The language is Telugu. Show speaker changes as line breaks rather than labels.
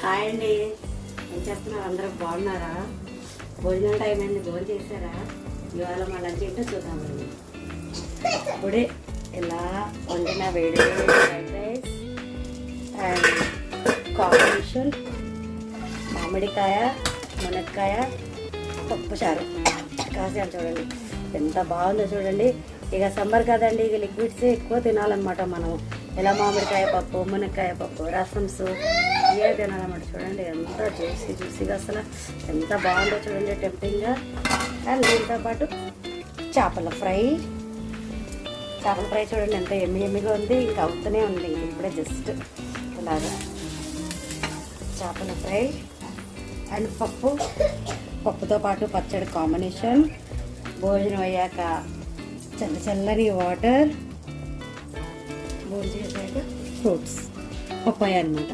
హాయ్ అండి, ఏం చేస్తున్నారు? అందరూ బాగున్నారా? భోజనం టైం అయింది, భోజనం చేశారా? ఇవాళ మా లంచ్ ఏంటో చూద్దామండి. ఇప్పుడే ఇలా వండిన వేడి ఫ్రైడ్ రైస్ అండ్ కాంబినేషన్ మామిడికాయ, మునక్కాయ, పప్పుచారు కాసాను. చూడండి ఎంత బాగుందో చూడండి. ఇక సమ్మర్ కదండి, ఇక లిక్విడ్సే ఎక్కువ తినాలన్నమాట. మనం ఇలా మామిడికాయ పప్పు, మునక్కాయ పప్పు, రసమ్స్ ఇవే తినాలన్నమాట. చూడండి ఎంత జ్యూసీగా అసలు ఎంత బాగుందో చూడండి, టెంప్టింగ్గా. అండ్ దీంతో పాటు చేపల ఫ్రై చూడండి ఎంత ఎమ్మిగా ఉంది. ఇంకా అవుతూనే ఉంది, ఇప్పుడే జస్ట్ ఇలాగా చేపల ఫ్రై అండ్ పప్పుతో పాటు పచ్చడి కాంబినేషన్. భోజనం అయ్యాక చల్లని వాటర్, భోజనం చేశాక ఫ్రూట్స్, పప్పాయ అనమాట.